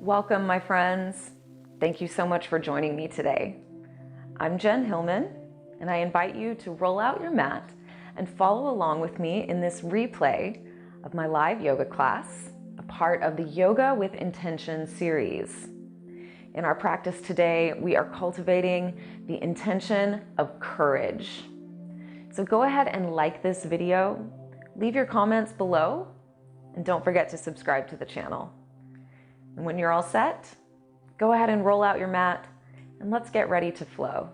Welcome, my friends. Thank you so much for joining me today. I'm Jen Hilman, and I invite you to roll out your mat and follow along with me in this replay of my live yoga class, a part of the Yoga with Intention series. In our practice today, we are cultivating the intention of courage. So go ahead and like this video, leave your comments below, and don't forget to subscribe to the channel. And when you're all set, go ahead and roll out your mat and let's get ready to flow.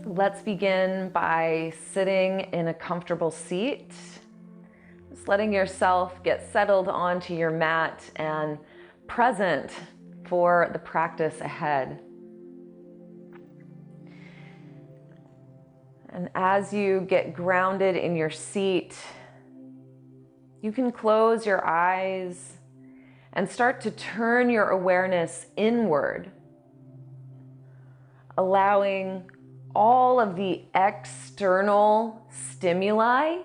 So let's begin by sitting in a comfortable seat. Just letting yourself get settled onto your mat and present for the practice ahead. And as you get grounded in your seat, you can close your eyes and start to turn your awareness inward, allowing all of the external stimuli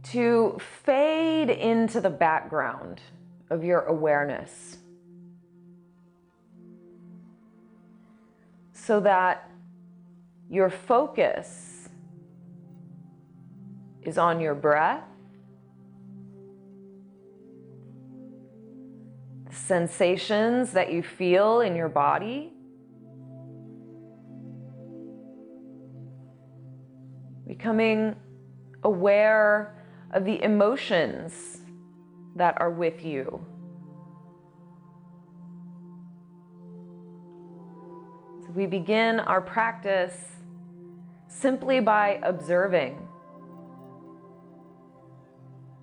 to fade into the background of your awareness, so that your focus is on your breath, the sensations that you feel in your body, becoming aware of the emotions that are with you. So we begin our practice simply by observing,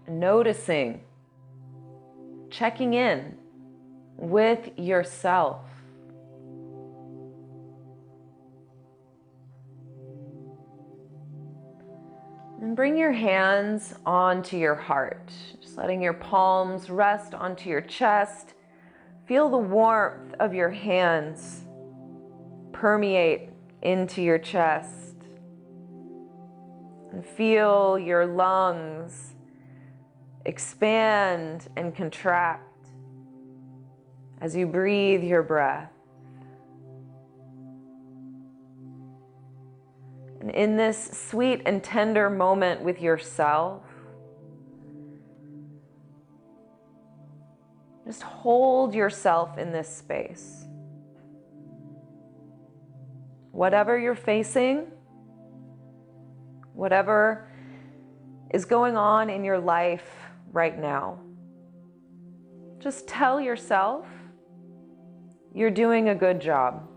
noticing, checking in with yourself. And bring your hands onto your heart, just letting your palms rest onto your chest. Feel the warmth of your hands permeate into your chest. And feel your lungs expand and contract as you breathe your breath. And in this sweet and tender moment with yourself, just hold yourself in this space. Whatever you're facing, whatever is going on in your life right now, just tell yourself you're doing a good job.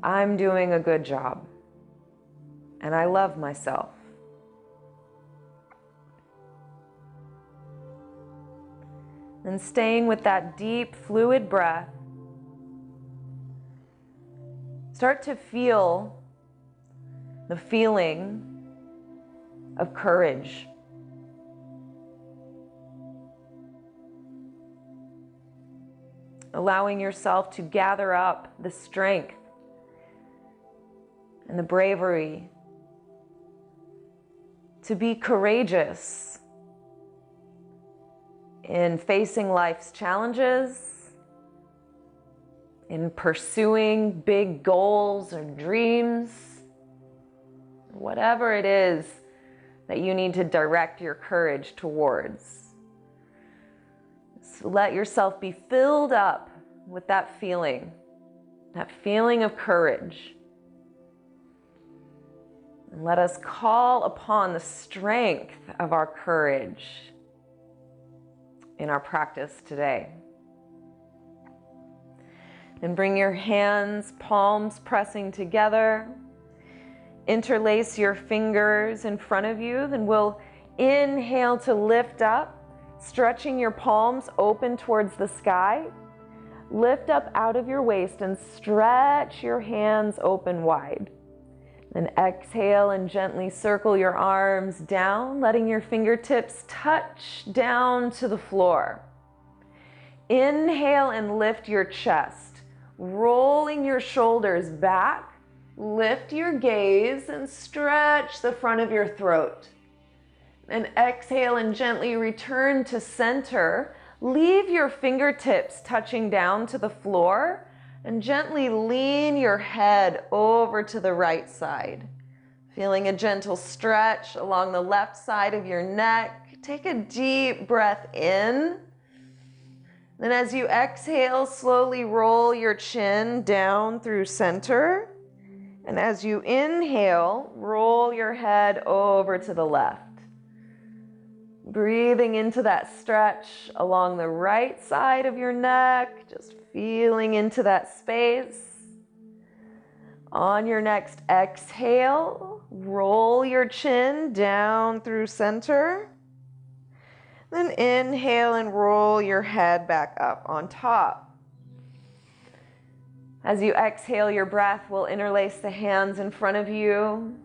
I'm doing a good job, and I love myself. And staying with that deep, fluid breath, start to feel the feeling of courage. Allowing yourself to gather up the strength and the bravery to be courageous in facing life's challenges, in pursuing big goals or dreams, whatever it is that you need to direct your courage towards. So let yourself be filled up with that feeling of courage. And let us call upon the strength of our courage in our practice today. And bring your hands, palms pressing together. Interlace your fingers in front of you. Then we'll inhale to lift up, stretching your palms open towards the sky. Lift up out of your waist and stretch your hands open wide. Then exhale and gently circle your arms down, letting your fingertips touch down to the floor. Inhale and lift your chest, rolling your shoulders back Lift your gaze and stretch the front of your throat. And exhale and gently return to center. Leave your fingertips touching down to the floor and gently lean your head over to the right side. Feeling a gentle stretch along the left side of your neck. Take a deep breath in. Then as you exhale, slowly roll your chin down through center. And as you inhale, roll your head over to the left. Breathing into that stretch along the right side of your neck, just feeling into that space. On your next exhale, roll your chin down through center. Then inhale and roll your head back up on top. As you exhale, your breath will interlace the hands in front of you.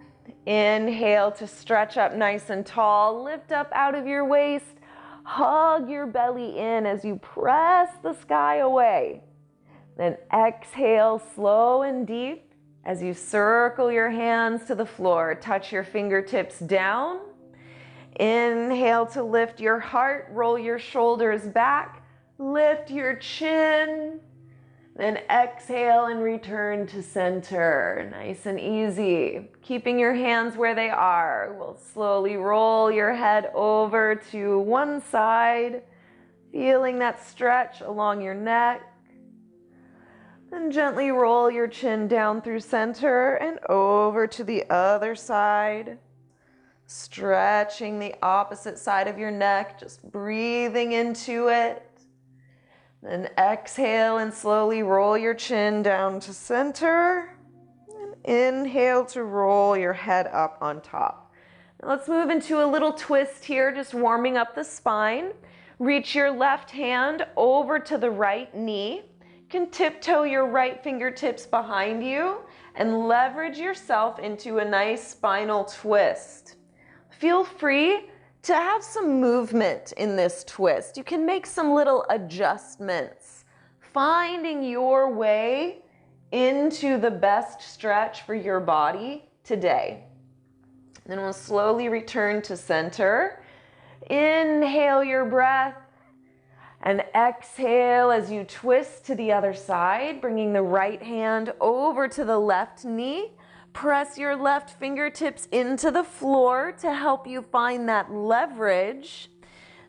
Inhale to stretch up nice and tall. Lift up out of your waist. Hug your belly in as you press the sky away. Then exhale slow and deep as you circle your hands to the floor. Touch your fingertips down. Inhale to lift your heart, roll your shoulders back, lift your chin, then exhale and return to center. Nice and easy. Keeping your hands where they are. We'll slowly roll your head over to one side, feeling that stretch along your neck. Then gently roll your chin down through center and over to the other side. Stretching the opposite side of your neck, just breathing into it. Then exhale and slowly roll your chin down to center. And inhale to roll your head up on top. Now let's move into a little twist here, just warming up the spine. Reach your left hand over to the right knee. You can tiptoe your right fingertips behind you and leverage yourself into a nice spinal twist. Feel free to have some movement in this twist. You can make some little adjustments, finding your way into the best stretch for your body today. Then we'll slowly return to center. Inhale your breath and exhale as you twist to the other side, bringing the right hand over to the left knee. Press your left fingertips into the floor to help you find that leverage.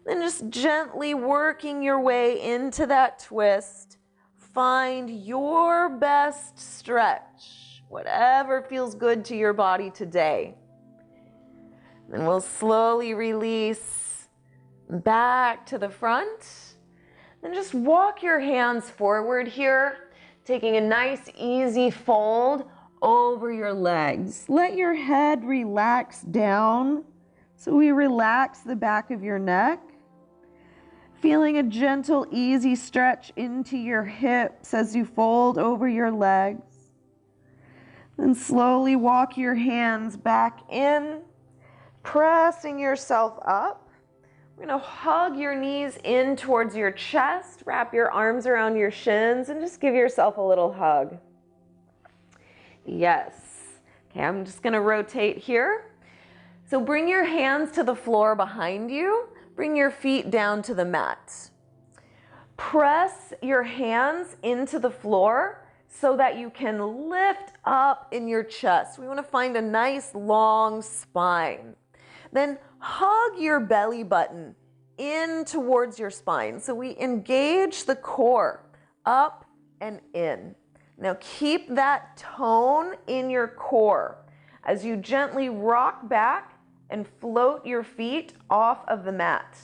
Then just gently working your way into that twist. Find your best stretch, whatever feels good to your body today. Then we'll slowly release back to the front. Then just walk your hands forward here, taking a nice easy fold over your legs. Let your head relax down. So we relax the back of your neck. Feeling a gentle, easy stretch into your hips as you fold over your legs. Then slowly walk your hands back in, pressing yourself up. We're going to hug your knees in towards your chest, wrap your arms around your shins, and just give yourself a little hug. Yes. Okay, I'm just going to rotate here. So bring your hands to the floor behind you. Bring your feet down to the mat. Press your hands into the floor so that you can lift up in your chest. We want to find a nice long spine. Then hug your belly button in towards your spine. So we engage the core up and in. Now keep that tone in your core as you gently rock back and float your feet off of the mat.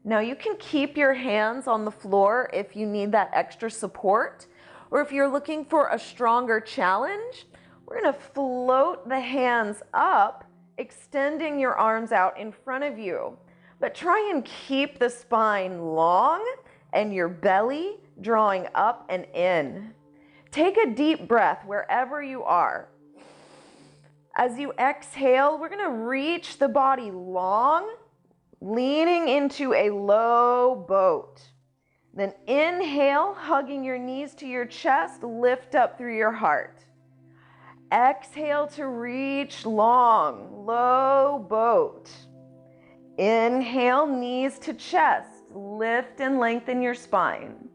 Now you can keep your hands on the floor if you need that extra support, or if you're looking for a stronger challenge, we're going to float the hands up, extending your arms out in front of you. But try and keep the spine long and your belly drawing up and in. Take a deep breath wherever you are. As you exhale, we're going to reach the body long, leaning into a low boat. Then inhale, hugging your knees to your chest, lift up through your heart. Exhale to reach long, low boat. Inhale, knees to chest. Lift and lengthen your spine.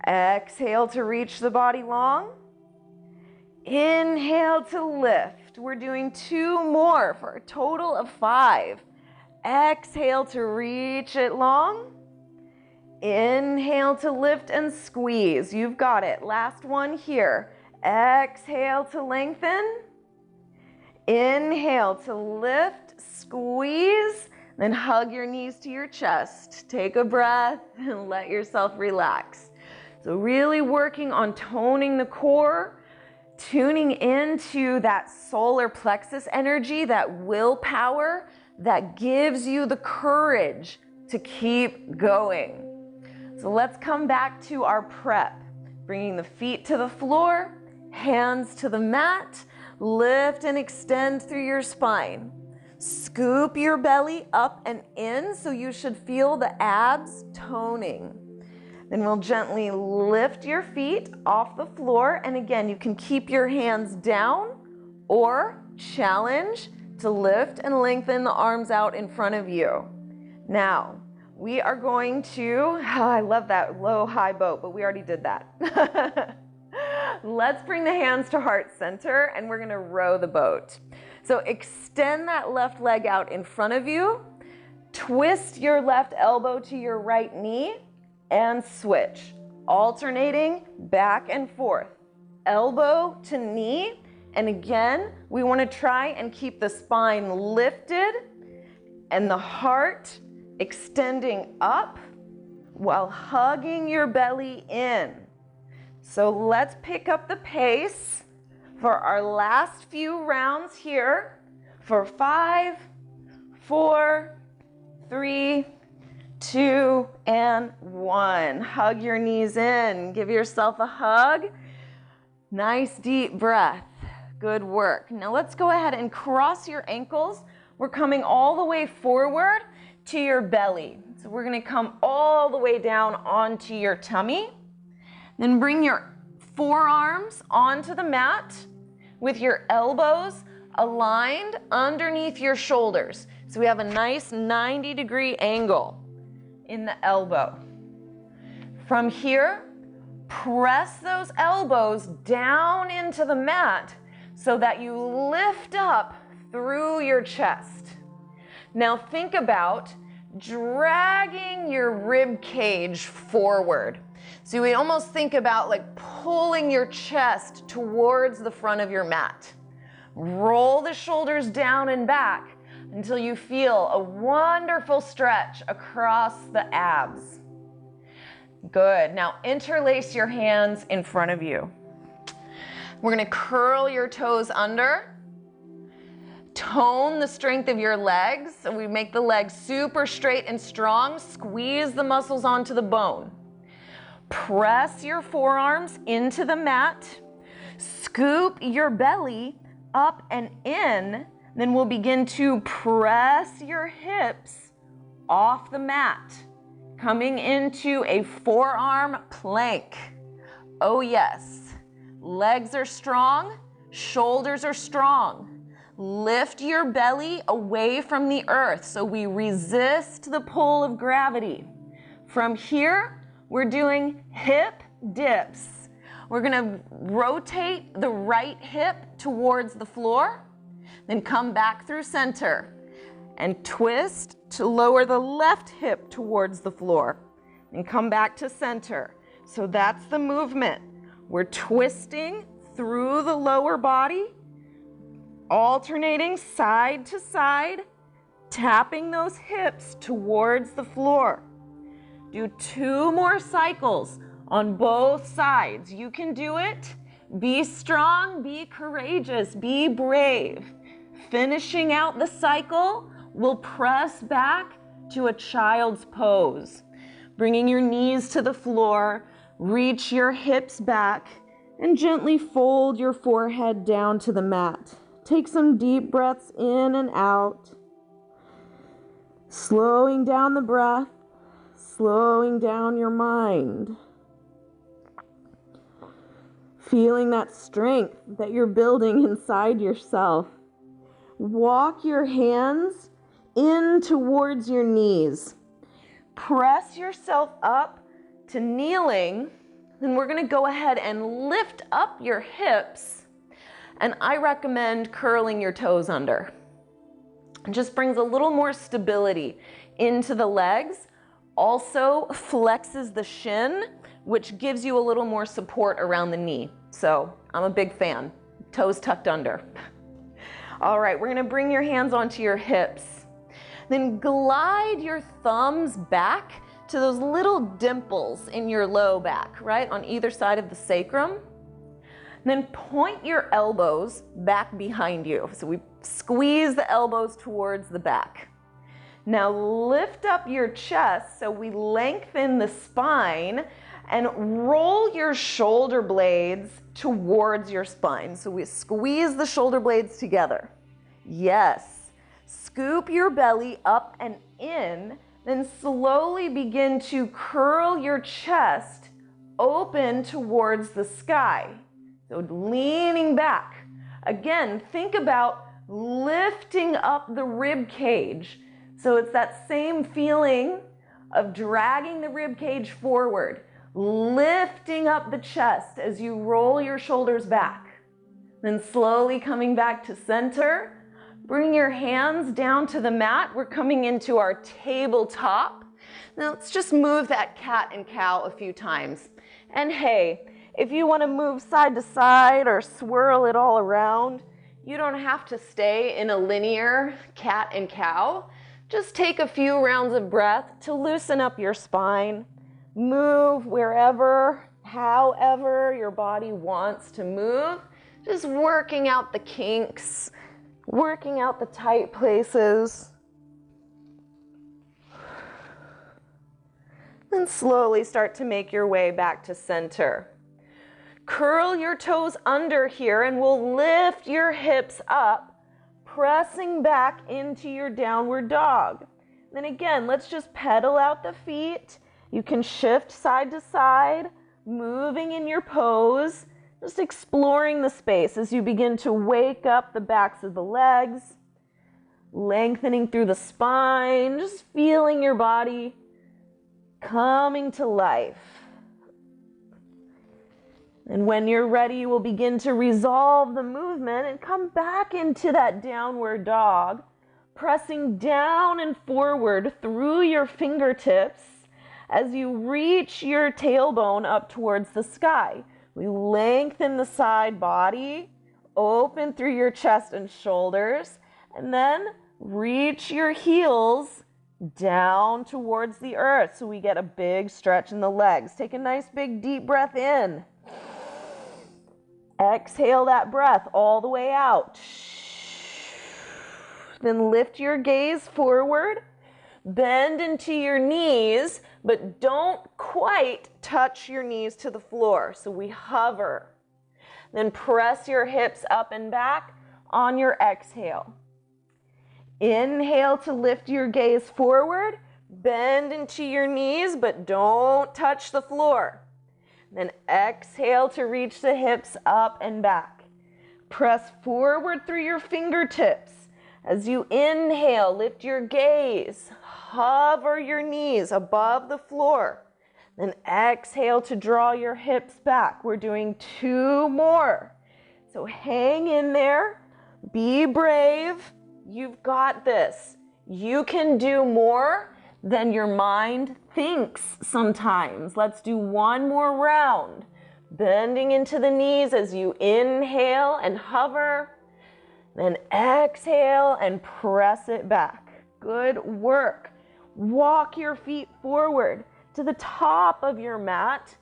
Exhale to reach the body long. Inhale to lift. We're doing 2 more for a total of 5. Exhale to reach it long. Inhale to lift and squeeze. You've got it. Last one here. Exhale to lengthen. Inhale to lift, squeeze, then hug your knees to your chest. Take a breath and let yourself relax. So really working on toning the core, tuning into that solar plexus energy, that willpower that gives you the courage to keep going. So let's come back to our prep. Bringing the feet to the floor, hands to the mat, lift and extend through your spine. Scoop your belly up and in, so you should feel the abs toning. Then we'll gently lift your feet off the floor, and again, you can keep your hands down or challenge to lift and lengthen the arms out in front of you. Now, we are going to, I love that low, high boat, but we already did that. Let's bring the hands to heart center, and we're gonna row the boat. So extend that left leg out in front of you, twist your left elbow to your right knee, and switch, alternating back and forth, elbow to knee. And again, we wanna try and keep the spine lifted and the heart extending up while hugging your belly in. So let's pick up the pace for our last few rounds here for 5, 4, 3, 2, and 1. Hug your knees in. Give yourself a hug. Nice deep breath. Good work. Now let's go ahead and cross your ankles. We're coming all the way forward to your belly. So we're going to come all the way down onto your tummy. Then bring your forearms onto the mat with your elbows aligned underneath your shoulders. So we have a nice 90-degree angle in the elbow. From here, press those elbows down into the mat so that you lift up through your chest. Now think about dragging your rib cage forward. So we almost think about like pulling your chest towards the front of your mat. Roll the shoulders down and back until you feel a wonderful stretch across the abs. Good. Now interlace your hands in front of you. We're going to curl your toes under. Tone the strength of your legs. So we make the legs super straight and strong. Squeeze the muscles onto the bone. Press your forearms into the mat. Scoop your belly up and in. Then we'll begin to press your hips off the mat, coming into a forearm plank. Oh yes. Legs are strong, shoulders are strong. Lift your belly away from the earth so we resist the pull of gravity. From here, we're doing hip dips. We're gonna rotate the right hip towards the floor, then come back through center and twist to lower the left hip towards the floor and come back to center. So that's the movement. We're twisting through the lower body, alternating side to side, tapping those hips towards the floor. Do 2 more cycles on both sides. You can do it. Be strong, be courageous, be brave. Finishing out the cycle, we'll press back to a child's pose. Bringing your knees to the floor, reach your hips back, and gently fold your forehead down to the mat. Take some deep breaths in and out. Slowing down the breath, slowing down your mind. Feeling that strength that you're building inside yourself. Walk your hands in towards your knees. Press yourself up to kneeling. Then we're going to go ahead and lift up your hips. And I recommend curling your toes under. It just brings a little more stability into the legs. Also flexes the shin, which gives you a little more support around the knee. So I'm a big fan. Toes tucked under. All right, we're gonna bring your hands onto your hips. Then glide your thumbs back to those little dimples in your low back, right? On either side of the sacrum. Then point your elbows back behind you. So we squeeze the elbows towards the back. Now lift up your chest so we lengthen the spine and roll your shoulder blades towards your spine. So we squeeze the shoulder blades together. Yes. Scoop your belly up and in, then slowly begin to curl your chest open towards the sky. So leaning back. Again, think about lifting up the rib cage. So it's that same feeling of dragging the rib cage forward, lifting up the chest as you roll your shoulders back. Then slowly coming back to center. Bring your hands down to the mat. We're coming into our tabletop. Now let's just move that cat and cow a few times. And hey, if you want to move side to side or swirl it all around, you don't have to stay in a linear cat and cow. Just take a few rounds of breath to loosen up your spine. Move wherever, however your body wants to move. Just working out the kinks, working out the tight places. Then slowly start to make your way back to center. Curl your toes under here and we'll lift your hips up, pressing back into your downward dog. Then again, let's just pedal out the feet. You can shift side to side, moving in your pose, just exploring the space as you begin to wake up the backs of the legs, lengthening through the spine, just feeling your body coming to life. And when you're ready, we'll begin to resolve the movement and come back into that downward dog, pressing down and forward through your fingertips as you reach your tailbone up towards the sky. We lengthen the side body, open through your chest and shoulders, and then reach your heels down towards the earth so we get a big stretch in the legs. Take a nice big deep breath in. Exhale that breath all the way out. Then lift your gaze forward, bend into your knees, but don't quite touch your knees to the floor. So we hover. Then press your hips up and back on your exhale. Inhale to lift your gaze forward, bend into your knees, but don't touch the floor. Then exhale to reach the hips up and back. Press forward through your fingertips. As you inhale, lift your gaze. Hover your knees above the floor. Then exhale to draw your hips back. We're doing 2 more. So hang in there. Be brave. You've got this. You can do more than your mind thinks sometimes. Let's do 1 more round. Bending into the knees as you inhale and hover. Then exhale and press it back. Good work. Walk your feet forward to the top of your mat,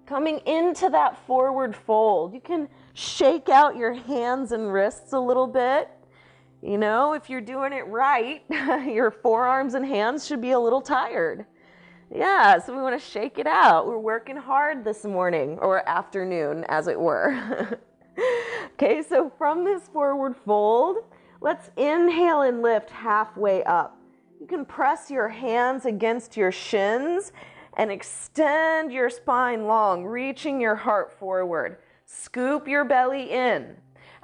coming into that forward fold. You can shake out your hands and wrists a little bit. You know, if you're doing it right, your forearms and hands should be a little tired. Yeah, so we want to shake it out. We're working hard this morning, or afternoon, as it were. Okay, so from this forward fold, let's inhale and lift halfway up. You can press your hands against your shins and extend your spine long, reaching your heart forward. Scoop your belly in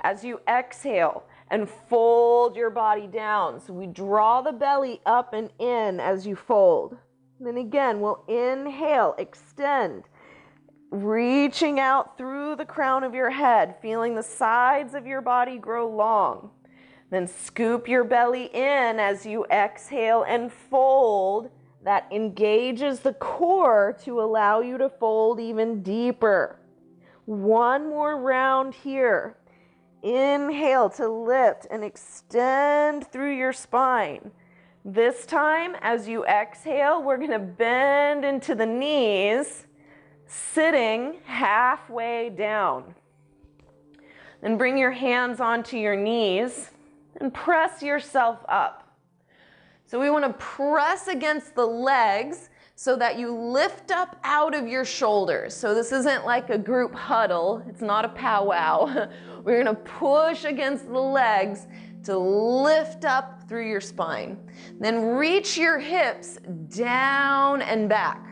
as you exhale and fold your body down. So we draw the belly up and in as you fold. Then again, we'll inhale, extend, reaching out through the crown of your head, feeling the sides of your body grow long. Then scoop your belly in as you exhale and fold. That engages the core to allow you to fold even deeper. One more round here. Inhale to lift and extend through your spine. This time, as you exhale, we're going to bend into the knees, sitting halfway down. Then bring your hands onto your knees and press yourself up. So we want to press against the legs so that you lift up out of your shoulders. So this isn't like a group huddle. It's not a powwow. We're going to push against the legs to lift up through your spine. Then reach your hips down and back.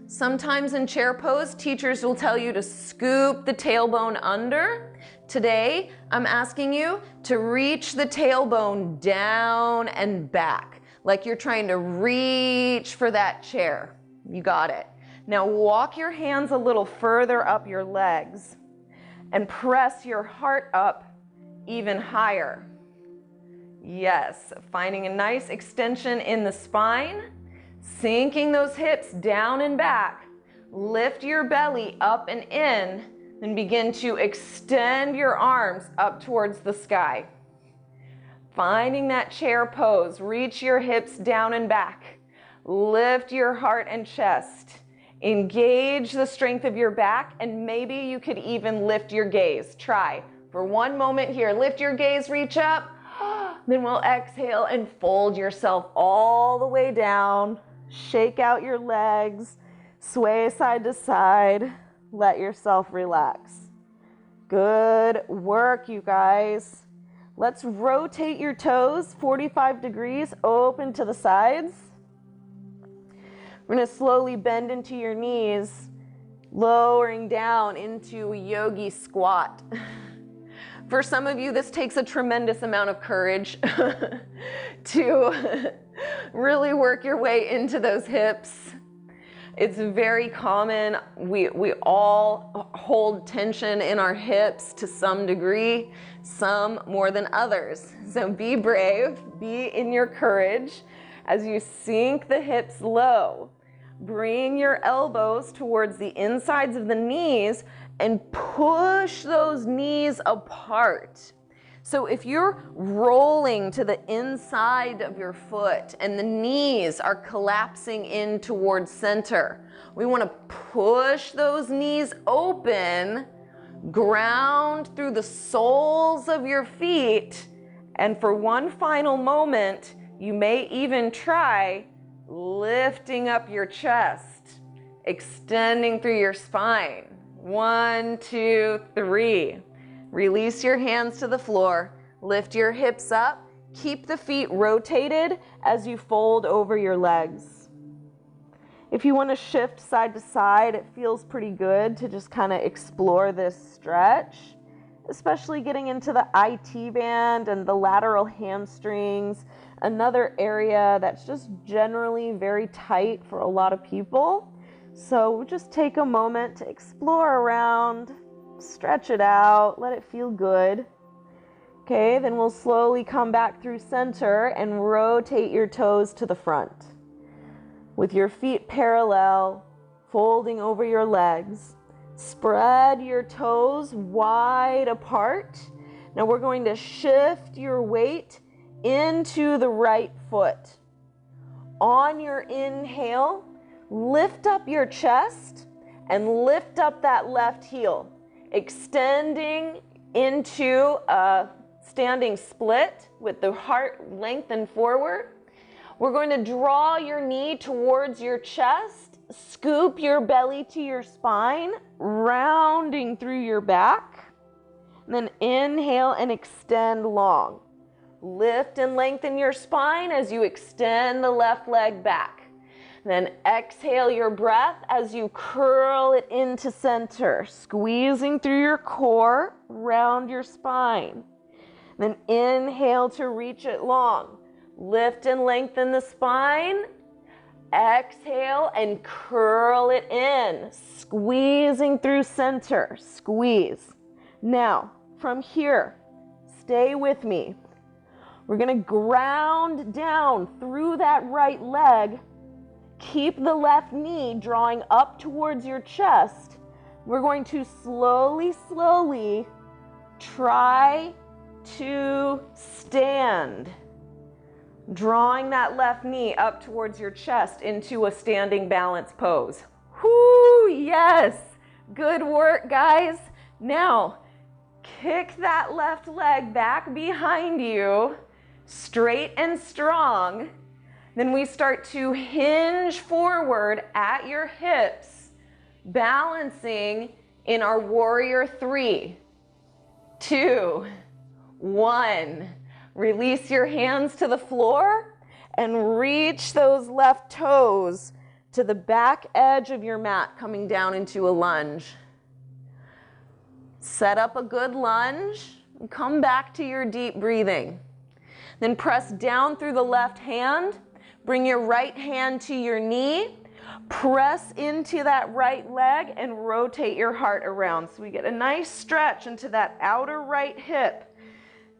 Sometimes in chair pose, teachers will tell you to scoop the tailbone under. Today, I'm asking you to reach the tailbone down and back, like you're trying to reach for that chair. You got it. Now walk your hands a little further up your legs and press your heart up even higher. Yes, finding a nice extension in the spine, sinking those hips down and back. Lift your belly up and in, then begin to extend your arms up towards the sky. Finding that chair pose, reach your hips down and back. Lift your heart and chest. Engage the strength of your back, and maybe you could even lift your gaze. Try for one moment here. Lift your gaze, reach up. Then we'll exhale and fold yourself all the way down. Shake out your legs. Sway side to side. Let yourself relax. Good work, you guys. Let's rotate your toes 45 degrees, open to the sides. We're going to slowly bend into your knees, lowering down into a yogi squat. For some of you, this takes a tremendous amount of courage to really work your way into those hips. It's very common. We all hold tension in our hips to some degree, some more than others. So be brave, be in your courage as you sink the hips low. Bring your elbows towards the insides of the knees and push those knees apart. So if you're rolling to the inside of your foot and the knees are collapsing in towards center, we want to push those knees open, ground through the soles of your feet, and for one final moment, you may even try lifting up your chest, extending through your spine. 1, 2, 3. Release your hands to the floor. Lift your hips up. Keep the feet rotated as you fold over your legs. If you want to shift side to side, it feels pretty good to just kind of explore this stretch, especially getting into the IT band and the lateral hamstrings, another area that's just generally very tight for a lot of people. So just take a moment to explore around, stretch it out, let it feel good. Okay, then we'll slowly come back through center and rotate your toes to the front. With your feet parallel, folding over your legs, spread your toes wide apart. Now we're going to shift your weight into the right foot. On your inhale, lift up your chest and lift up that left heel, extending into a standing split with the heart lengthened forward. We're going to draw your knee towards your chest, scoop your belly to your spine, rounding through your back. And then inhale and extend long. Lift and lengthen your spine as you extend the left leg back. Then exhale your breath as you curl it into center, squeezing through your core, round your spine. Then inhale to reach it long. Lift and lengthen the spine. Exhale and curl it in, squeezing through center, squeeze. Now, from here, stay with me. We're gonna ground down through that right leg. Keep the left knee drawing up towards your chest. We're going to slowly, slowly try to stand. Drawing that left knee up towards your chest into a standing balance pose. Whoo, yes. Good work, guys. Now, kick that left leg back behind you, straight and strong. Then we start to hinge forward at your hips, balancing in our warrior 3, 2, 1. Release your hands to the floor and reach those left toes to the back edge of your mat, coming down into a lunge. Set up a good lunge and come back to your deep breathing. Then press down through the left hand. Bring your right hand to your knee. Press into that right leg and rotate your heart around. So we get a nice stretch into that outer right hip.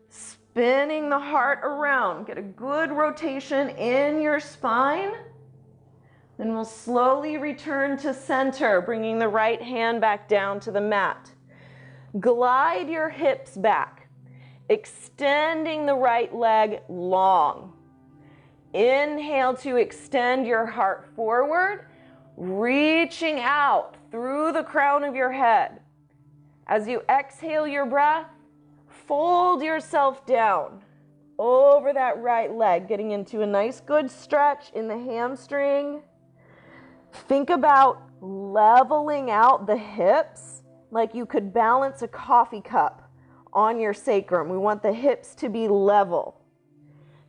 Spinning the heart around. Get a good rotation in your spine. Then we'll slowly return to center, bringing the right hand back down to the mat. Glide your hips back, extending the right leg long. Inhale to extend your heart forward, reaching out through the crown of your head. As you exhale your breath, fold yourself down over that right leg, getting into a nice good stretch in the hamstring. Think about leveling out the hips like you could balance a coffee cup on your sacrum. We want the hips to be level.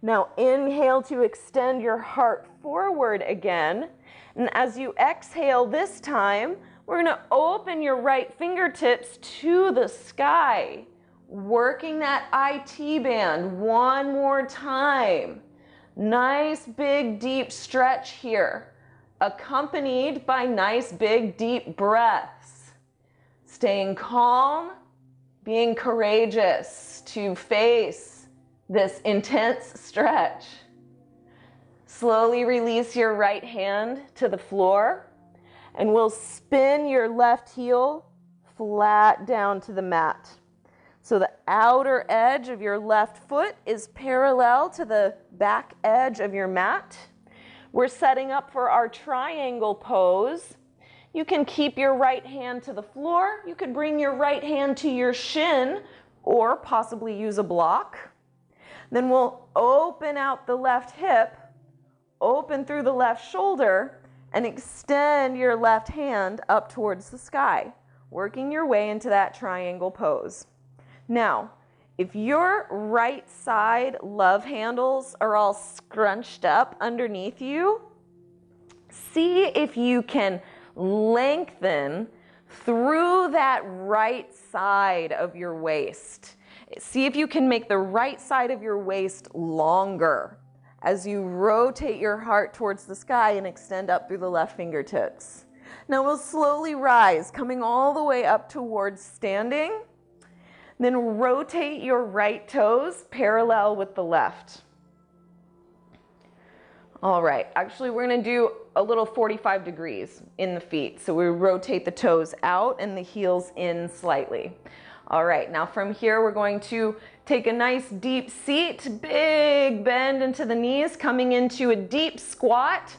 Now inhale to extend your heart forward again. And as you exhale this time, we're going to open your right fingertips to the sky, working that IT band one more time. Nice big deep stretch here, accompanied by nice big deep breaths. Staying calm, being courageous to face this intense stretch. Slowly release your right hand to the floor, and we'll spin your left heel flat down to the mat. So the outer edge of your left foot is parallel to the back edge of your mat. We're setting up for our triangle pose. You can keep your right hand to the floor. You could bring your right hand to your shin or possibly use a block. Then we'll open out the left hip, open through the left shoulder, and extend your left hand up towards the sky, working your way into that triangle pose. Now, if your right side love handles are all scrunched up underneath you, see if you can lengthen through that right side of your waist. See if you can make the right side of your waist longer as you rotate your heart towards the sky and extend up through the left fingertips. Now we'll slowly rise, coming all the way up towards standing. Then rotate your right toes parallel with the left. All right, actually we're gonna do a little 45 degrees in the feet. So we rotate the toes out and the heels in slightly. All right, now from here we're going to take a nice deep seat, big bend into the knees, coming into a deep squat.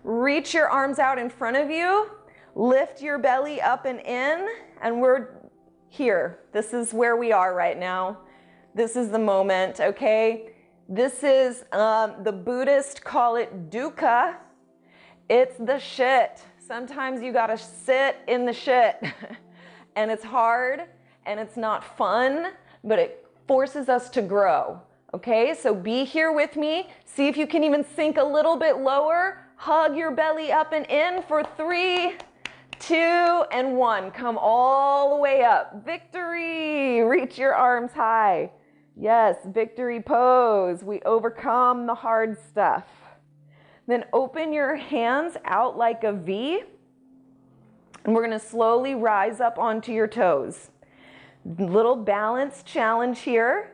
Reach your arms out in front of you, lift your belly up and in, and we're here. This is where we are right now. This is the moment, okay? This is, the Buddhists call it dukkha. It's the shit. Sometimes you gotta sit in the shit. And it's hard and it's not fun, but it forces us to grow, okay? So be here with me. See if you can even sink a little bit lower. Hug your belly up and in for 3, 2, and 1. Come all the way up. Victory. Reach your arms high. Yes, victory pose. We overcome the hard stuff. Then open your hands out like a V. And we're going to slowly rise up onto your toes. Little balance challenge here.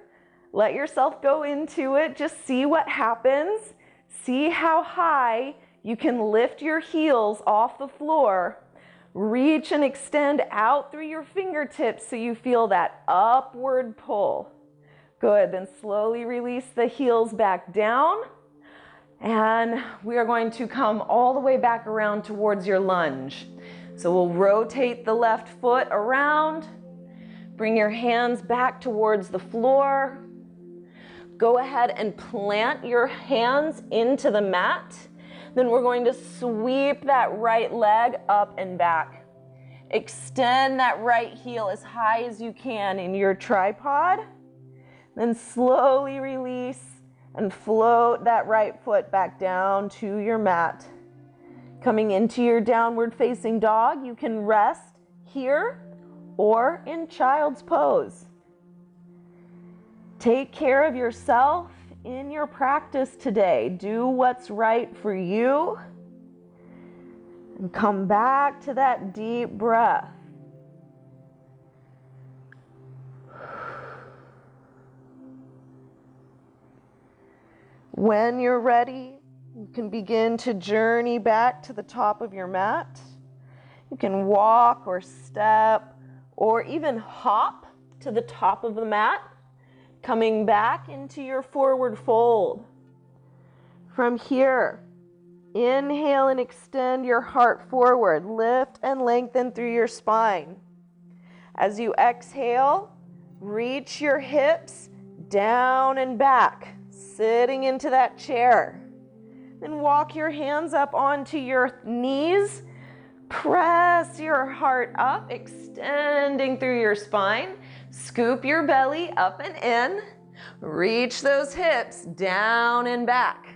Let yourself go into it. Just see what happens. See how high you can lift your heels off the floor. Reach and extend out through your fingertips so you feel that upward pull. Good. Then slowly release the heels back down. And we are going to come all the way back around towards your lunge. So we'll rotate the left foot around. Bring your hands back towards the floor. Go ahead and plant your hands into the mat. Then we're going to sweep that right leg up and back. Extend that right heel as high as you can in your tripod. Then slowly release and float that right foot back down to your mat. Coming into your downward facing dog, you can rest here or in child's pose. Take care of yourself in your practice today. Do what's right for you. And come back to that deep breath. When you're ready, you can begin to journey back to the top of your mat. You can walk or step or even hop to the top of the mat, coming back into your forward fold. From here, inhale and extend your heart forward. Lift and lengthen through your spine. As you exhale, reach your hips down and back, sitting into that chair. Then walk your hands up onto your knees. Press your heart up, extending through your spine. Scoop your belly up and in. Reach those hips down and back.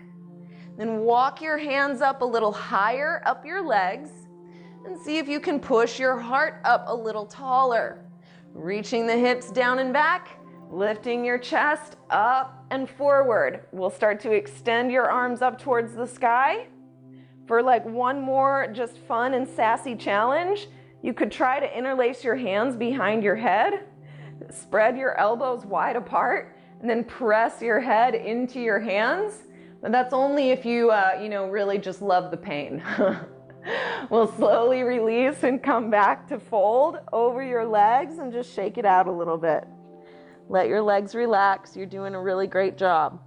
Then walk your hands up a little higher up your legs and see if you can push your heart up a little taller. Reaching the hips down and back, lifting your chest up and forward. We'll start to extend your arms up towards the sky. For like one more just fun and sassy challenge, you could try to interlace your hands behind your head, spread your elbows wide apart, and then press your head into your hands. But that's only if you, really just love the pain. We'll slowly release and come back to fold over your legs and just shake it out a little bit. Let your legs relax. You're doing a really great job.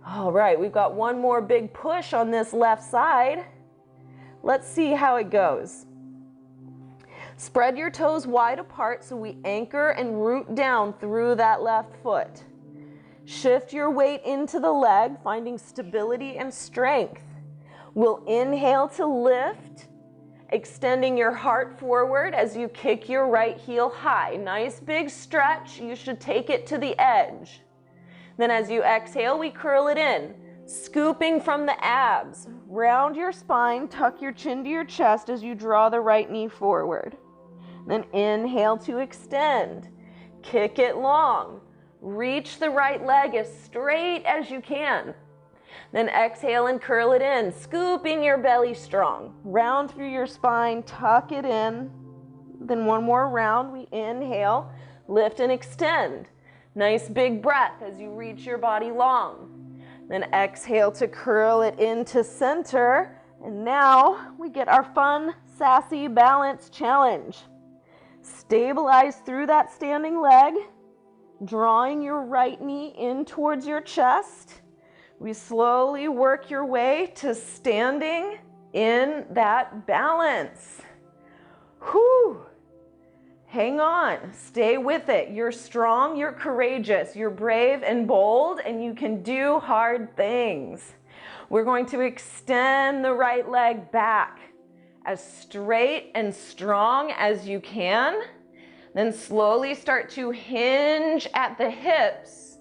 All right, we've got one more big push on this left side. Let's see how it goes. Spread your toes wide apart so we anchor and root down through that left foot. Shift your weight into the leg, finding stability and strength. We'll inhale to lift, extending your heart forward as you kick your right heel high. Nice big stretch. You should take it to the edge. Then as you exhale, we curl it in, scooping from the abs. Round your spine, tuck your chin to your chest as you draw the right knee forward. Then inhale to extend. Kick it long. Reach the right leg as straight as you can. Then exhale and curl it in, scooping your belly strong. Round through your spine, tuck it in. Then one more round, we inhale, lift and extend. Nice big breath as you reach your body long. Then exhale to curl it into center. And now we get our fun, sassy balance challenge. Stabilize through that standing leg, drawing your right knee in towards your chest. We slowly work your way to standing in that balance. Whew. Hang on, stay with it. You're strong, you're courageous, you're brave and bold, and you can do hard things. We're going to extend the right leg back as straight and strong as you can. Then slowly start to hinge at the hips.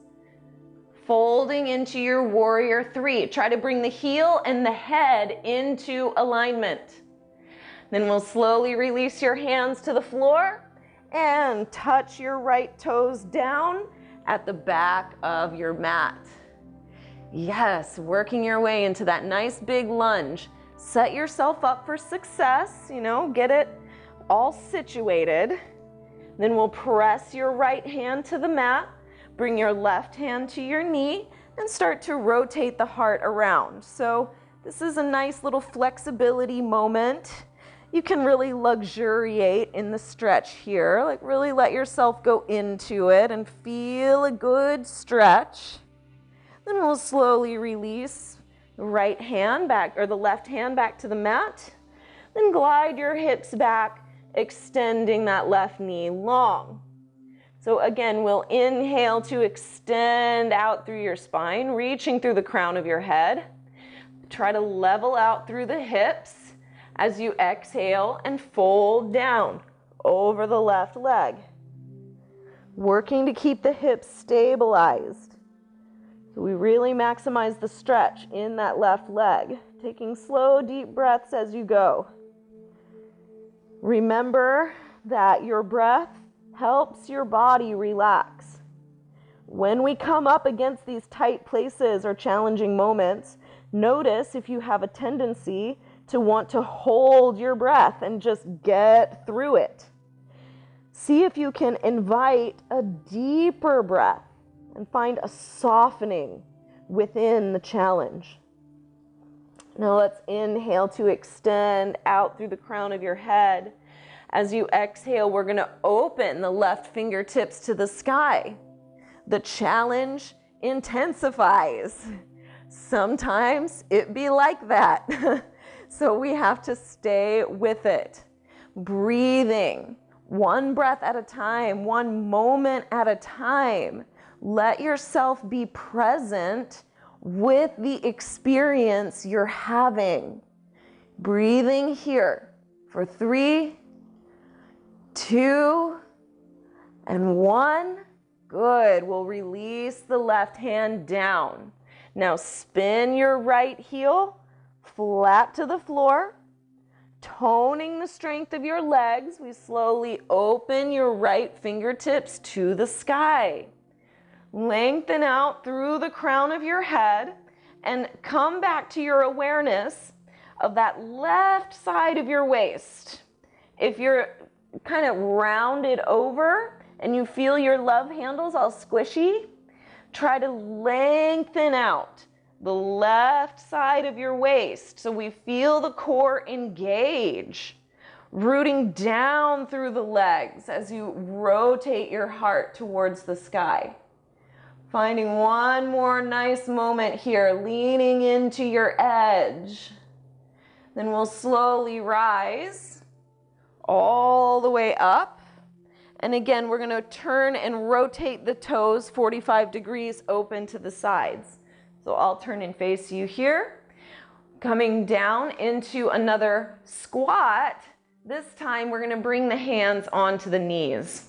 folding into your warrior three. Try to bring the heel and the head into alignment. Then we'll slowly release your hands to the floor and touch your right toes down at the back of your mat. Yes, working your way into that nice big lunge. Set yourself up for success, get it all situated. Then we'll press your right hand to the mat, bring your left hand to your knee, and start to rotate the heart around. So this is a nice little flexibility moment. You can really luxuriate in the stretch here, like really let yourself go into it and feel a good stretch. Then we'll slowly release the right hand back, or the left hand back to the mat. Then glide your hips back, extending that left knee long. So again, we'll inhale to extend out through your spine, reaching through the crown of your head. Try to level out through the hips as you exhale and fold down over the left leg. Working to keep the hips stabilized. So we really maximize the stretch in that left leg, taking slow, deep breaths as you go. Remember that your breath helps your body relax. When we come up against these tight places or challenging moments, notice if you have a tendency to want to hold your breath and just get through it. See if you can invite a deeper breath and find a softening within the challenge. Now let's inhale to extend out through the crown of your head. As you exhale, we're going to open the left fingertips to the sky. The challenge intensifies. Sometimes it be like that. So we have to stay with it. Breathing, one breath at a time, one moment at a time. Let yourself be present with the experience you're having. Breathing here for 3, 2, and 1. Good. We'll release the left hand down. Now spin your right heel flat to the floor, toning the strength of your legs. We slowly open your right fingertips to the sky. Lengthen out through the crown of your head and come back to your awareness of that left side of your waist. If you're kind of rounded over and you feel your love handles all squishy, try to lengthen out the left side of your waist so we feel the core engage, rooting down through the legs as you rotate your heart towards the sky. Finding one more nice moment here, leaning into your edge. Then we'll slowly rise all the way up. And again, we're going to turn and rotate the toes 45 degrees open to the sides. So I'll turn and face you here. Coming down into another squat. This time we're going to bring the hands onto the knees.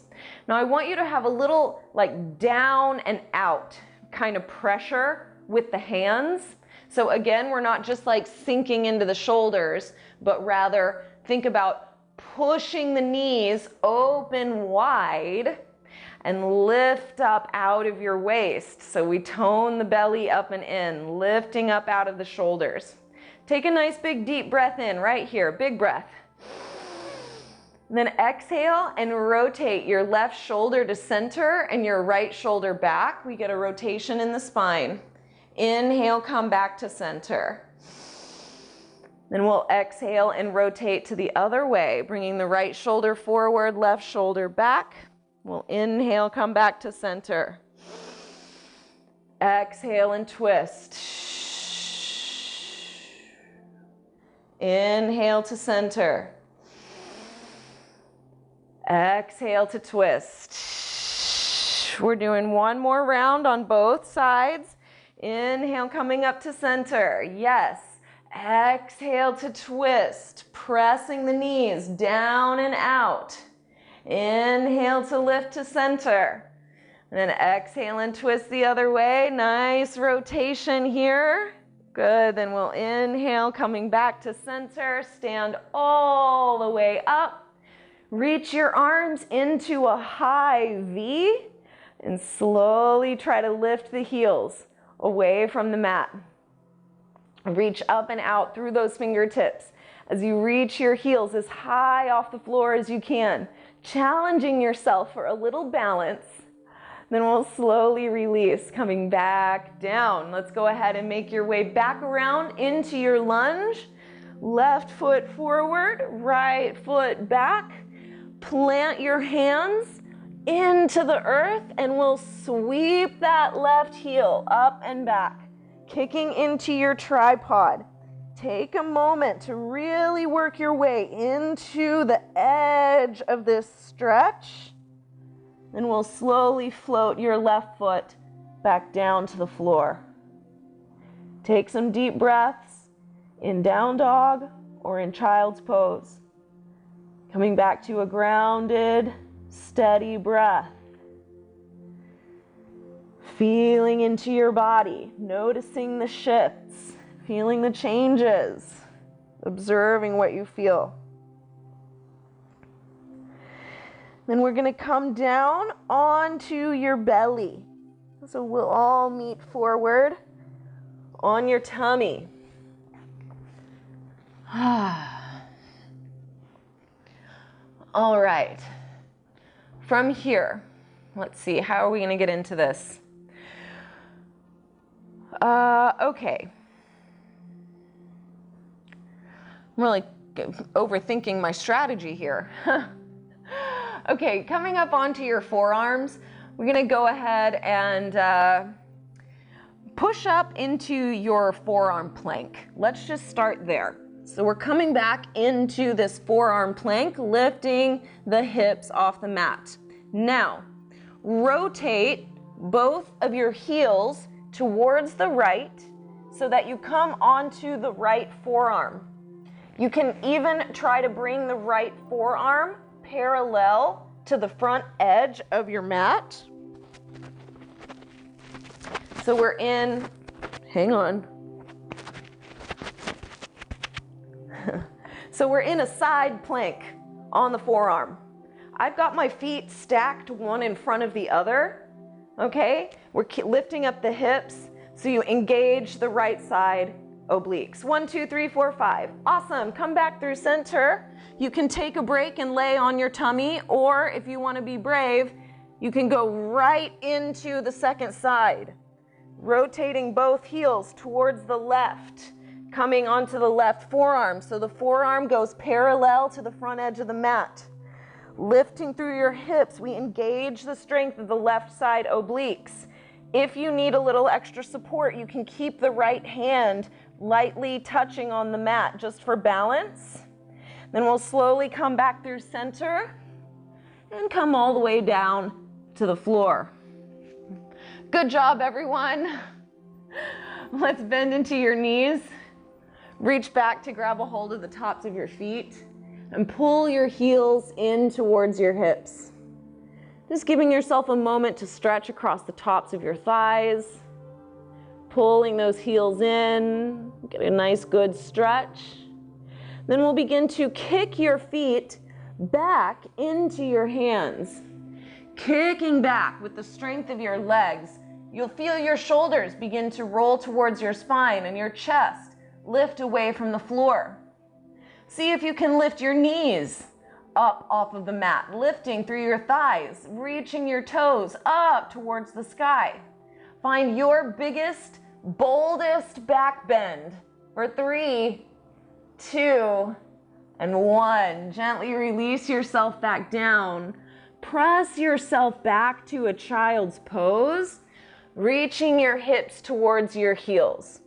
Now I want you to have a little like down and out kind of pressure with the hands. So again, we're not just like sinking into the shoulders, but rather think about pushing the knees open wide and lift up out of your waist. So we tone the belly up and in, lifting up out of the shoulders. Take a nice big deep breath in right here, big breath. Then exhale and rotate your left shoulder to center and your right shoulder back. We get a rotation in the spine. Inhale, come back to center. Then we'll exhale and rotate to the other way, bringing the right shoulder forward, left shoulder back. We'll inhale, come back to center. Exhale and twist. Inhale to center. Exhale to twist. We're doing one more round on both sides. Inhale, coming up to center. Yes. Exhale to twist, pressing the knees down and out. Inhale to lift to center. And then exhale and twist the other way. Nice rotation here. Good, then we'll inhale, coming back to center. Stand all the way up. Reach your arms into a high V and slowly try to lift the heels away from the mat. Reach up and out through those fingertips as you reach your heels as high off the floor as you can, challenging yourself for a little balance. Then we'll slowly release, coming back down. Let's go ahead and make your way back around into your lunge. Left foot forward, right foot back. Plant your hands into the earth and we'll sweep that left heel up and back, kicking into your tripod. Take a moment to really work your way into the edge of this stretch. Then we'll slowly float your left foot back down to the floor. Take some deep breaths in down dog or in child's pose. Coming back to a grounded, steady breath. Feeling into your body, noticing the shifts, feeling the changes, observing what you feel. Then we're going to come down onto your belly. So we'll all meet forward on your tummy. All right. From here, let's see, how are we going to get into this? Okay. I'm really overthinking my strategy here. Okay, coming up onto your forearms, we're going to go ahead and push up into your forearm plank. Let's just start there. So we're coming back into this forearm plank, lifting the hips off the mat. Now, rotate both of your heels towards the right so that you come onto the right forearm. You can even try to bring the right forearm parallel to the front edge of your mat. So we're in, hang on. So we're in a side plank on the forearm. I've got my feet stacked one in front of the other, okay? We're lifting up the hips so you engage the right side obliques. 1, 2, 3, 4, 5. Awesome, come back through center. You can take a break and lay on your tummy, or if you want to be brave, you can go right into the second side, rotating both heels towards the left, coming onto the left forearm. So the forearm goes parallel to the front edge of the mat. Lifting through your hips, we engage the strength of the left side obliques. If you need a little extra support, you can keep the right hand lightly touching on the mat just for balance. Then we'll slowly come back through center and come all the way down to the floor. Good job, everyone. Let's bend into your knees. Reach back to grab a hold of the tops of your feet and pull your heels in towards your hips. Just giving yourself a moment to stretch across the tops of your thighs, pulling those heels in, get a nice good stretch. Then we'll begin to kick your feet back into your hands. Kicking back with the strength of your legs, you'll feel your shoulders begin to roll towards your spine and your chest lift away from the floor. See if you can lift your knees up off of the mat, lifting through your thighs, reaching your toes up towards the sky. Find your biggest, boldest back bend for 3, 2, and 1. Gently release yourself back down. Press yourself back to a child's pose, reaching your hips towards your heels.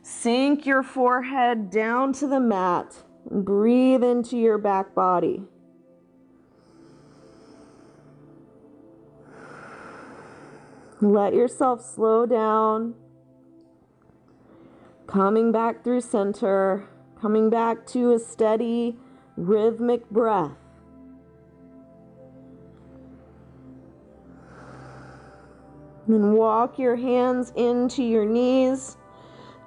Sink your forehead down to the mat and breathe into your back body. Let yourself slow down, coming back through center, coming back to a steady, rhythmic breath. Then walk your hands into your knees.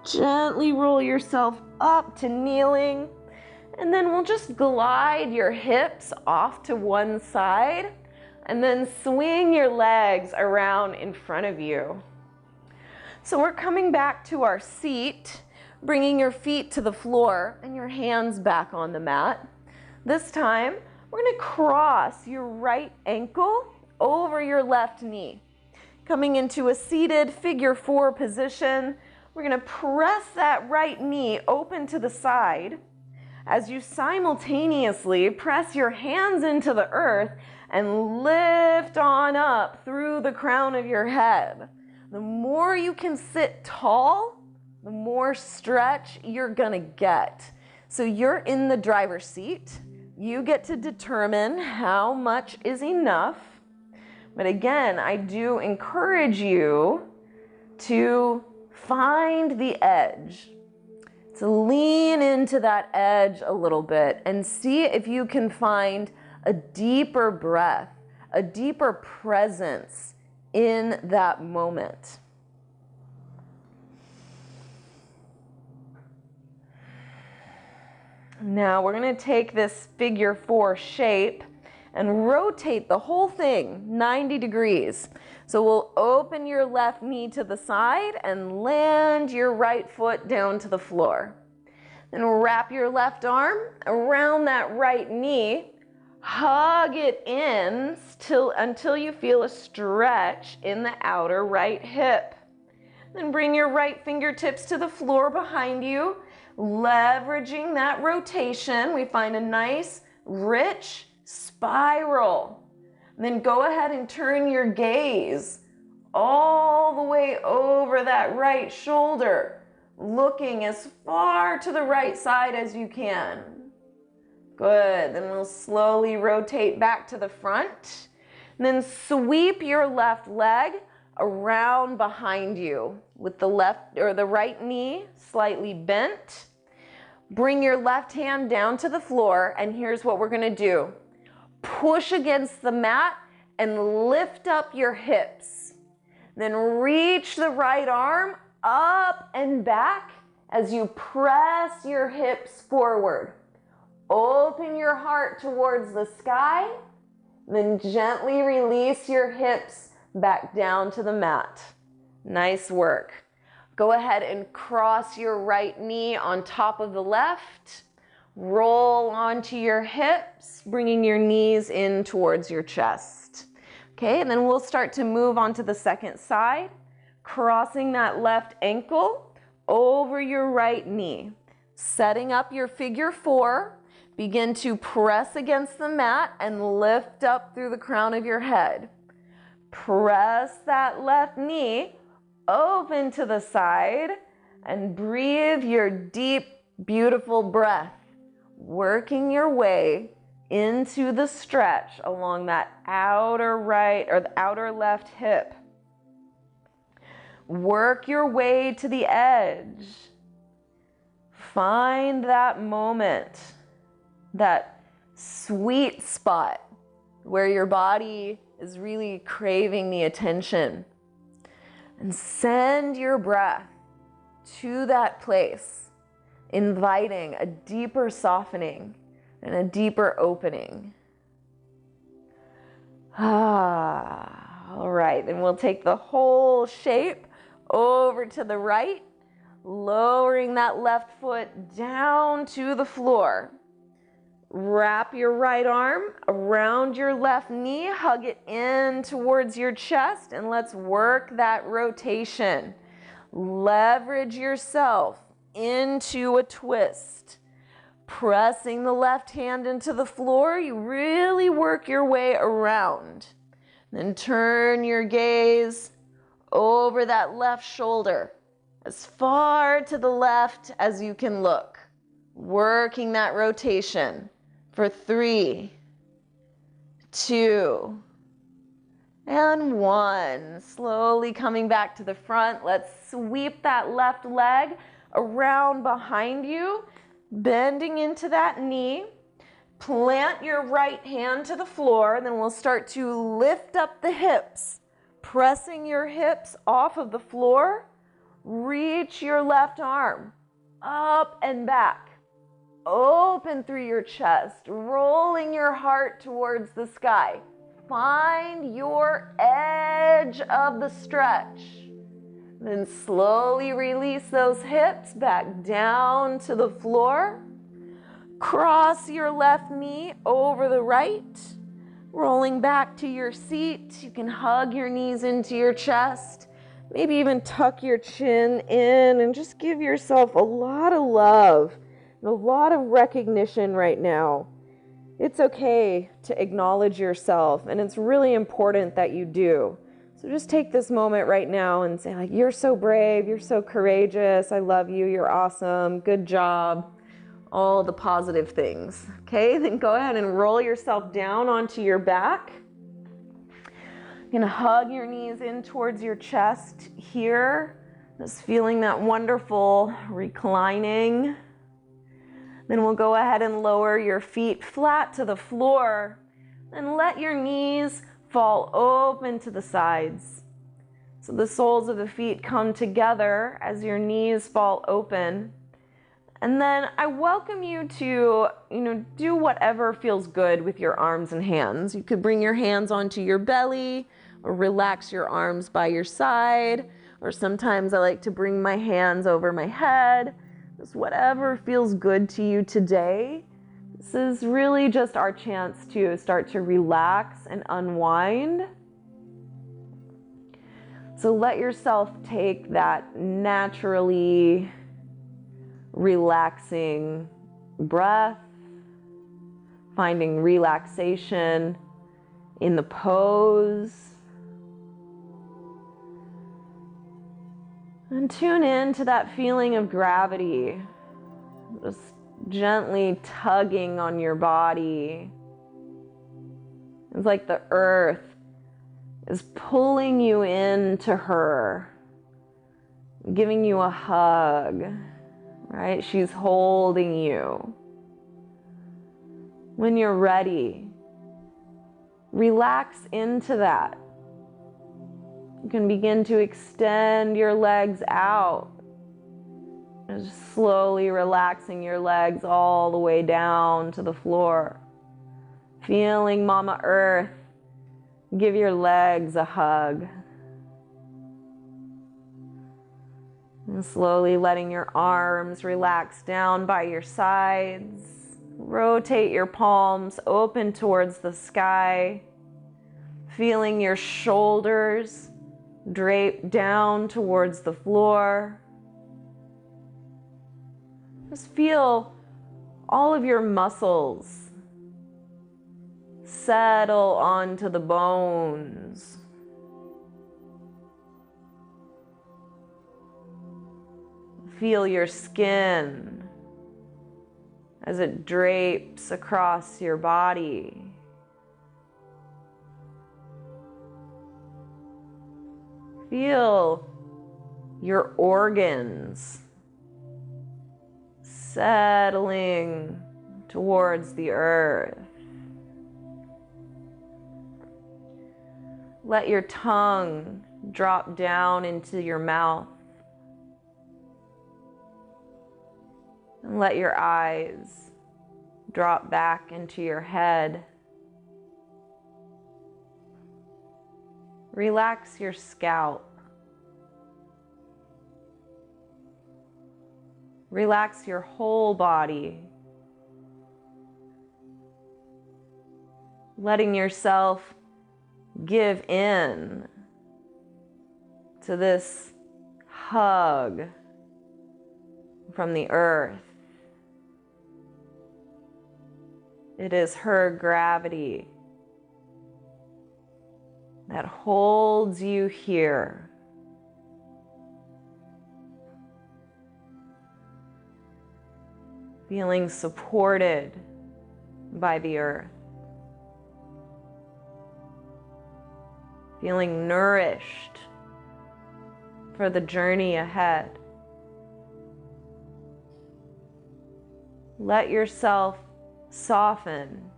Gently roll yourself up to kneeling. And then we'll just glide your hips off to one side and then swing your legs around in front of you. So we're coming back to our seat, bringing your feet to the floor and your hands back on the mat. This time, we're going to cross your right ankle over your left knee. Coming into a seated figure 4 position, we're going to press that right knee open to the side as you simultaneously press your hands into the earth and lift on up through the crown of your head. The more you can sit tall, the more stretch you're gonna get. So you're in the driver's seat. You get to determine how much is enough. But again, I do encourage you to find the edge. To lean into that edge a little bit and see if you can find a deeper breath, a deeper presence in that moment. Now we're going to take this figure 4 shape and rotate the whole thing 90 degrees. So we'll open your left knee to the side and land your right foot down to the floor. Then wrap your left arm around that right knee. Hug it in until you feel a stretch in the outer right hip. Then bring your right fingertips to the floor behind you. Leveraging that rotation, we find a nice, rich spiral. And then go ahead and turn your gaze all the way over that right shoulder, looking as far to the right side as you can. Good. Then we'll slowly rotate back to the front. And then sweep your left leg around behind you with the left or the right knee slightly bent. Bring your left hand down to the floor, and here's what we're going to do. Push against the mat and lift up your hips. Then reach the right arm up and back as you press your hips forward. Open your heart towards the sky, then gently release your hips back down to the mat. Nice work. Go ahead and cross your right knee on top of the left. Roll onto your hips, bringing your knees in towards your chest. Okay, and then we'll start to move on to the second side, crossing that left ankle over your right knee. Setting up your figure 4. Begin to press against the mat and lift up through the crown of your head. Press that left knee open to the side and breathe your deep, beautiful breath, working your way into the stretch along that outer right or the outer left hip. Work your way to the edge. Find that moment, that sweet spot where your body is really craving the attention. And send your breath to that place, inviting a deeper softening and a deeper opening. All right, then we'll take the whole shape over to the right, lowering that left foot down to the floor. Wrap your right arm around your left knee, hug it in towards your chest, and let's work that rotation. Leverage yourself into a twist. Pressing the left hand into the floor, you really work your way around. Then turn your gaze over that left shoulder, as far to the left as you can look. Working that rotation. For 3, 2, and 1. Slowly coming back to the front. Let's sweep that left leg around behind you, bending into that knee. Plant your right hand to the floor, and then we'll start to lift up the hips, pressing your hips off of the floor, reach your left arm up and back. Open through your chest, rolling your heart towards the sky. Find your edge of the stretch. Then slowly release those hips back down to the floor. Cross your left knee over the right, rolling back to your seat. You can hug your knees into your chest, maybe even tuck your chin in and just give yourself a lot of love and a lot of recognition right now. It's okay to acknowledge yourself, and it's really important that you do. So just take this moment right now and say, like, you're so brave, you're so courageous, I love you, you're awesome, good job, all the positive things. Okay, then go ahead and roll yourself down onto your back. You're gonna hug your knees in towards your chest here, just feeling that wonderful reclining. Then we'll go ahead and lower your feet flat to the floor and let your knees fall open to the sides. So the soles of the feet come together as your knees fall open. And then I welcome you to, do whatever feels good with your arms and hands. You could bring your hands onto your belly or relax your arms by your side. Or sometimes I like to bring my hands over my head. Just whatever feels good to you today. This is really just our chance to start to relax and unwind. So let yourself take that naturally relaxing breath, finding relaxation in the pose. And tune in to that feeling of gravity, just gently tugging on your body. It's like the earth is pulling you into her, giving you a hug, right? She's holding you. When you're ready, relax into that. You can begin to extend your legs out. Just slowly relaxing your legs all the way down to the floor. Feeling Mama Earth give your legs a hug. And slowly letting your arms relax down by your sides. Rotate your palms open towards the sky. Feeling your shoulders drape down towards the floor. Just feel all of your muscles settle onto the bones. Feel your skin as it drapes across your body. Feel your organs settling towards the earth. Let your tongue drop down into your mouth. And let your eyes drop back into your head. Relax your scalp. Relax your whole body. Letting yourself give in to this hug from the earth. It is her gravity that holds you here. Feeling supported by the earth. Feeling nourished for the journey ahead. Let yourself soften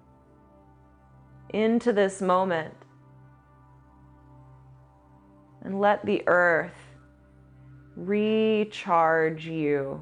into this moment. and let the earth recharge you.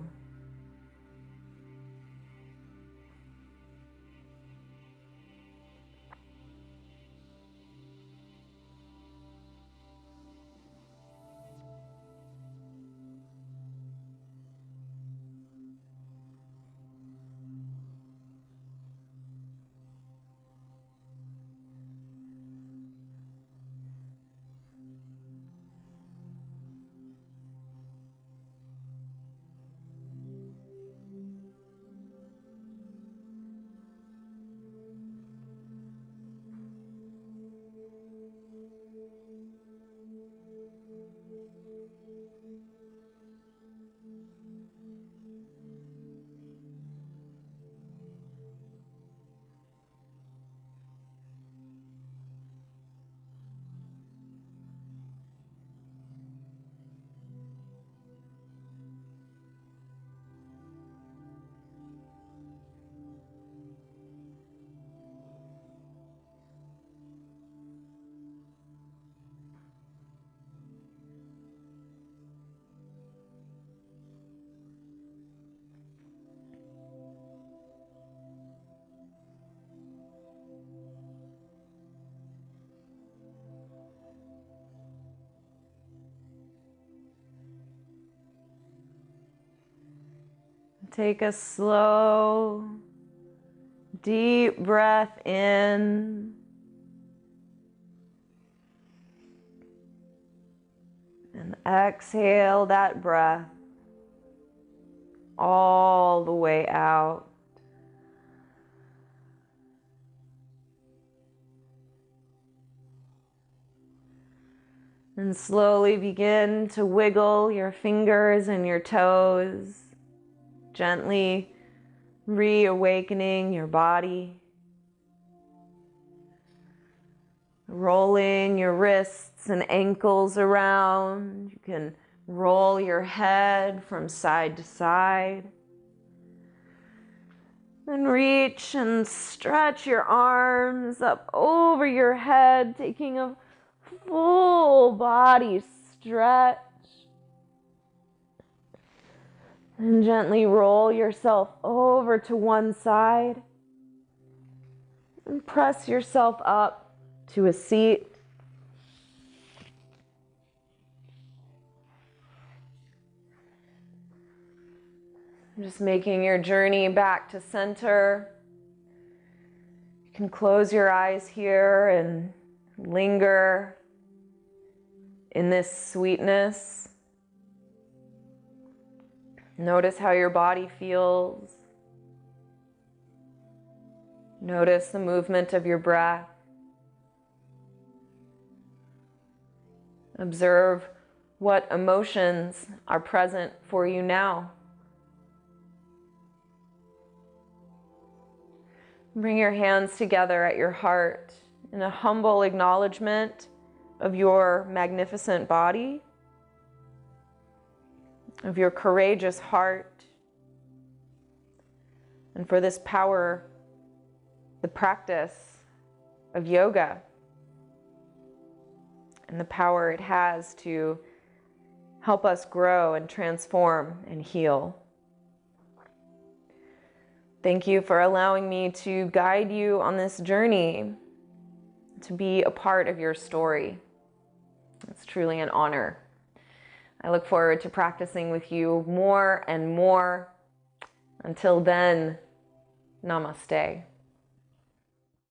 Take a slow, deep breath in and exhale that breath all the way out. And slowly begin to wiggle your fingers and your toes, gently reawakening your body. Rolling your wrists and ankles around. You can roll your head from side to side. And reach and stretch your arms up over your head, taking a full body stretch. And gently roll yourself over to one side. And press yourself up to a seat. Just making your journey back to center. You can close your eyes here and linger in this sweetness. Notice how your body feels. Notice the movement of your breath. Observe what emotions are present for you now. Bring your hands together at your heart in a humble acknowledgement of your magnificent body, of your courageous heart, and for this power, the practice of yoga, and the power it has to help us grow and transform and heal. Thank you for allowing me to guide you on this journey, to be a part of your story. It's truly an honor. I look forward to practicing with you more and more. Until then, namaste.